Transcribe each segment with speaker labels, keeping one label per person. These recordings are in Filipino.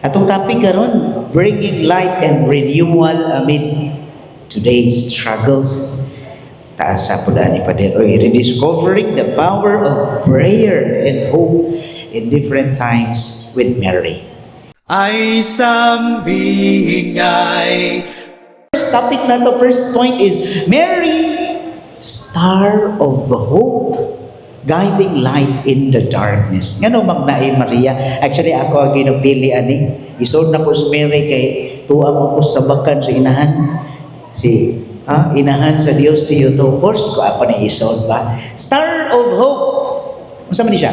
Speaker 1: Atong topic karon, bringing light and renewal amid today's struggles. Taas sa pula ni Pader, rediscovering the power of prayer and hope in different times with Mary.
Speaker 2: Ay sambingay.
Speaker 1: First topic na to, first point is Mary, star of hope, guiding light in the darkness. Ngano magnaay Maria? Actually ako ang ginupili ani. Isod na ko si Mary kay tuwa ko sa bakan sa inahan. Inahan sa Dios to you to. Of course, ko ako ni isod ba? Star of hope. Unsa man ni siya?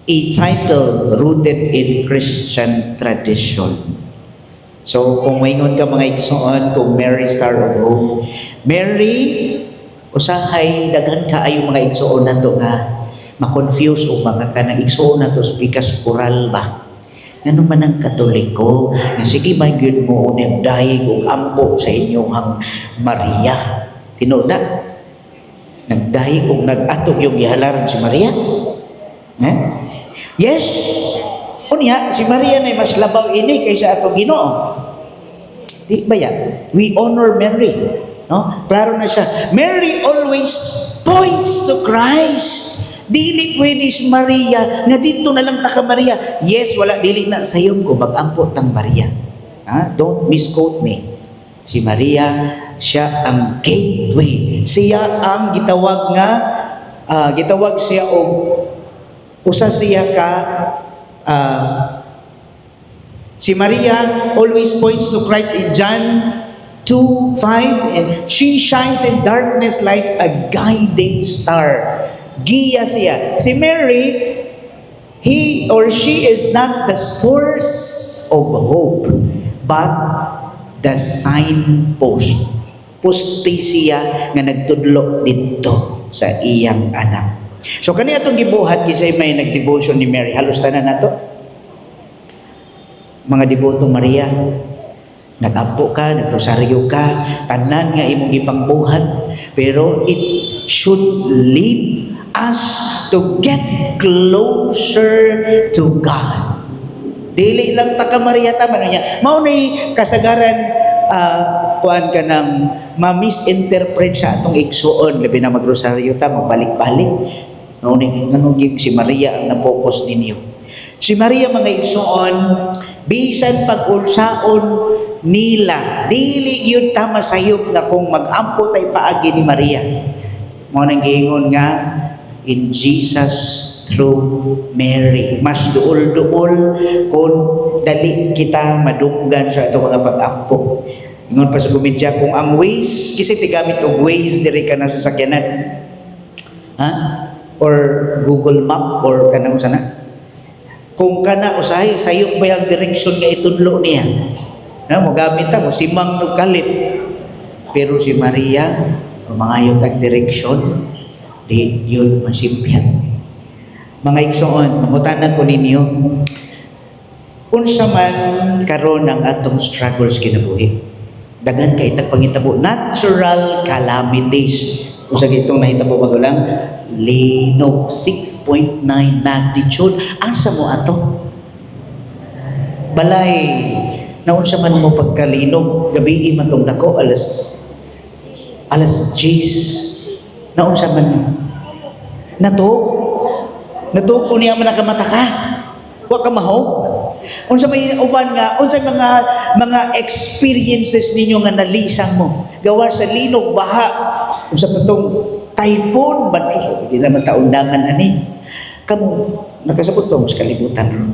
Speaker 1: A title rooted in Christian tradition. So, kung maingon ka mga igsoon, kung Mary, Star of Hope, Mary, usahay, daghan ka ay mga igsoon na to nga, ma-confuse o mga ka ng igsoon na to, speakas kural ba? Ano man ang Katoliko, nga sige man yun mo unang dahig o ampo sa inyong Maria. Tinoda, nagdahig o nag-atog yung ihalaran si Maria. Yes, unya, si Maria na mas labaw ini kaysa atong Ginoo. Di ba yan? We honor Mary. No? Klaro na siya. Mary always points to Christ. Dili pwede si Maria, nga dito na lang taka Maria. Yes, wala dili na sayon ko, mag-ampo tang Maria. Don't misquote me. Si Maria, siya ang gateway. Siya ang gitawag siya o usa siya ka si Maria always points to Christ in John 2:5, and she shines in darkness like a guiding star. Giya siya. Si Mary, he or she is not the source of hope, but the signpost. Pusti siya nga nagtudlo dito sa iyang anak. So kani atong gibuhat kisay may nagdevotion ni Mary. Halos tanan nato. Mga debotong Maria, nag-ampo ka, nagrosaryo ka, tanan nga imong gipangbuhat, pero it should lead us to get closer to God. Dili lang taka Maria tama niya. Mao nay kasagaran kuan ka ng ma-misinterpret sa atong igsuon labi na magrosaryo ta magbalik-balik. Mao nay ngano si Maria ang na-focus ninyo. Si Maria mga igsuon bisan pag-ulsaon nila dili yun tama sayop nga kung mag-ampo tay paagi ni Maria. Mao nang giingon nga in Jesus through Mary. Mas duol-duol kung dali kita madunggan sa ito mga pag-ampo. Ingon pa sa komedya, kung ang Waze, kasi tigamit og Waze diri ka na sa sakyanan. Or Google Map or kanang sana. Kung kana usahay, sayok ba yung direksyon nga itudlo niya? Mo gamit mo, simang nagkalit. Pero si Maria, mangayot ang direksyon, di yun masipyan. Mga igsoon, mangutanan ko ninyo, unsa man karon ang atong struggles kinabuhi. Dagan kay tagpangitabo, natural calamities. Usa gitong nahitabo magulang, linog 6.9 magnitude. Asa mo ato? Balay, naunsa man mo pagkalinog, gabi man tong dako alas 10. Naunsa man mo? Nato ko niya man nakamata ka. Wa ka mahog. Unsa may uban nga, unsa mga experiences ninyo nga nalisang mo? Gawa sa linog, baha, unsa pa tong typhoon, bansos, hindi naman taundangan ani. Kamu nakasabot pa mo sa kalibutan ron.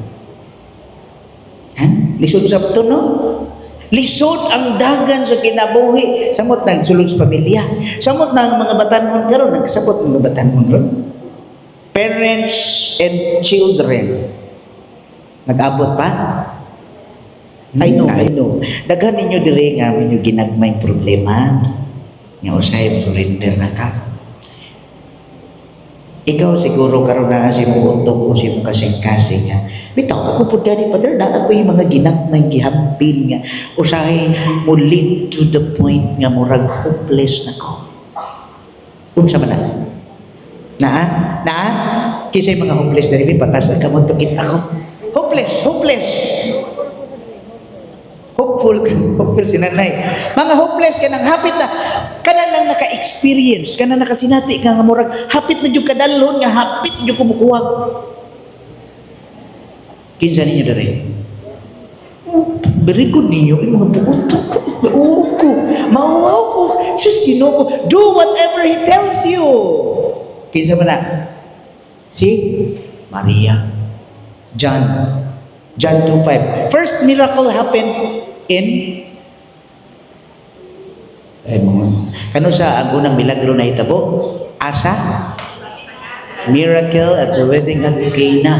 Speaker 1: Lisod sa to, no? Lisod ang dagan sa kinabuhi. Samot na sulod sa pamilya. Samot na ang mga batanon karon, nagkasabot ang mga batanon ron. Parents and children. Nag-abot pa? I know. Daghan ninyo dire nga minyo ginagmayng problema. Nga usay mo surrender na ka. Ikaw siguro karon na si mo untog o si mo kasing-kasing nga. Bitaw ako pud gani Father na ako yung mga ginagmayng gihampin nga usahay mo lead to the point nga murag hopeless na ko. Unsa man na? Kisay mga hopeless diri patas ka mo tukit ako. Hopeless hopeless. Hopeful si nanay. Mga hopeless ka nang hapit na kana lang naka-experience, kana nakasinati ka nga murag hapit na jud kadalhon nga hapit jud kumukuwag. Kinsa ninyo dere? Very good ninyo mga buot ko. Mauwaw ko. Sus, Ginoo ko. Do whatever He tells you. Kinsa man na? Si Maria. John 2:5. First miracle happened in kano sa ang unang milagro na hitabo? Asa? Miracle at the wedding at Cana.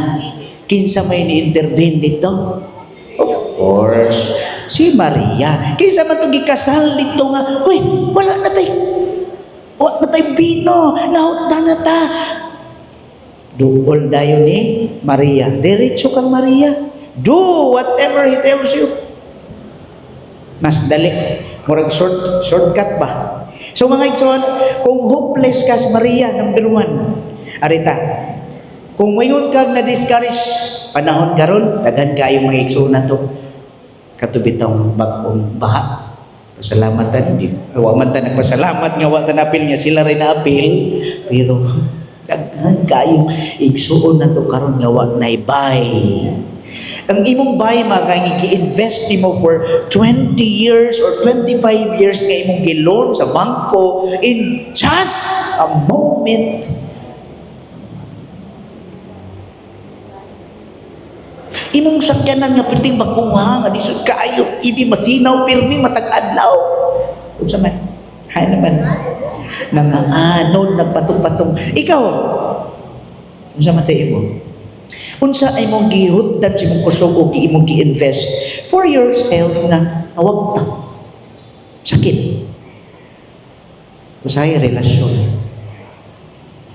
Speaker 1: Kinsa may ni-intervene dito? Of course, si Maria. Kinsa man itong gikasal dito nga, uy, wala na tay bino, nahuta na ta. Duol dayo ni Maria. Diretso kang Maria. Do whatever He tells you. Mas dali. Murag shortcut ba? So mga igsoon, kung hopeless ka sa Maria, number 1, arita, kung ngayon kang na-discourage, panahon karon daghan kayo mga igsoon na to, katubitang bagong baha. Pasalamatan, wa man ta nagpasalamat nga wa ta napil niya, sila rin na-apil, pero daghan kayo igsuon na to karon nga wa naibay. Ang imong bay mga gi-invest nimo for 20 years or 25 years kay imong gi-loan sa bangko in just a moment. Imong sakyanan nga perting baguha nga disud kaayo, ibi masinaw pirmi matag adlaw. Unsa man? Hay naman. Nangaanod nagpatong-patong. Ikaw, unsa man sa imo? Unsa ay mong gihutdan sa imong kusog o imong gi-invest for yourself nga awag ta. Sakit. Usay relasyon.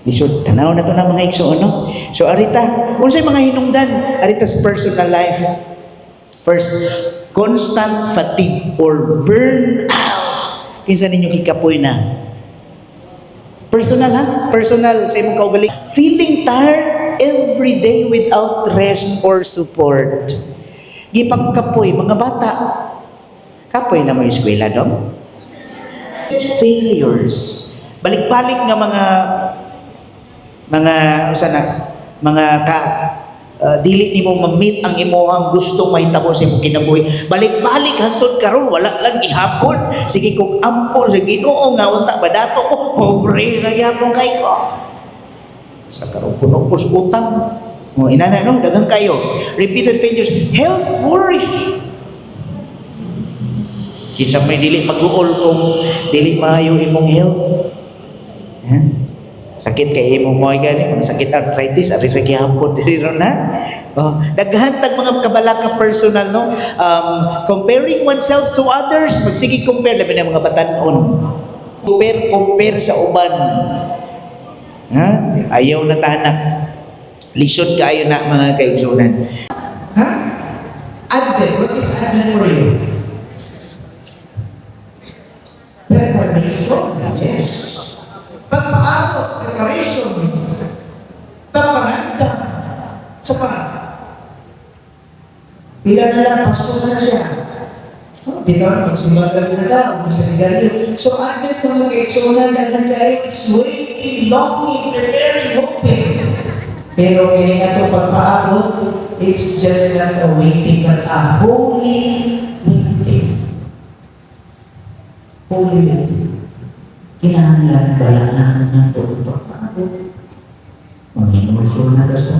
Speaker 1: Lisod tanaw na to na mga igsoon no. So arita, unsay mga hinungdan arita sa personal life? First, constant fatigue or burnout. Kinsa ninyo gikapoy na? Personal ha? Personal sa imong kaugaling. Feeling tired every day without rest or support. Gipangkapoy mga bata. Kapoy na mo eskwela no? Failures. Balik-balik nga dili nimo ma-meet ang imong gusto mahitabo sa imong kinabuhi. Balik-balik hangtod karon wala lang gihapon. Sige kung ampo sa Ginoo nga unta badato ko, pobre ra gyapon kay ko. Sa karon puno ko sa utang. Mo inana no daghang kayo. Repeated failures, health worries. Kisa may dili mag-uol kung dili maayo imong health. Sakit kay imo mo gani mga sakit arthritis ari ra gyapon diri ron na. Daghan tag mga kabalaka personal no. Comparing oneself to others, magsige compare labi na mga batan-on. Compare sa uban. Ha? Ayaw na tahanak. Lisod kaayo na mga kaigsunan. Ha? Advent, what is Advent for you? Preparation. Yes. Pagpaabot, preparation, pagpanganda, sa pa. Pila na lang, Pasko na siya. Bitaw, magsimba ka na daw, magsaligari. So, Advent mga kaigsunan, dahil kayo, it's waiting, longing, preparing, hoping. Pero kaya nga ito pagpaabot, it's just not a waiting, but a holy waiting. Holy waiting. Kinahanglan balangan na ito pagpaabot. Mag-inusul na sa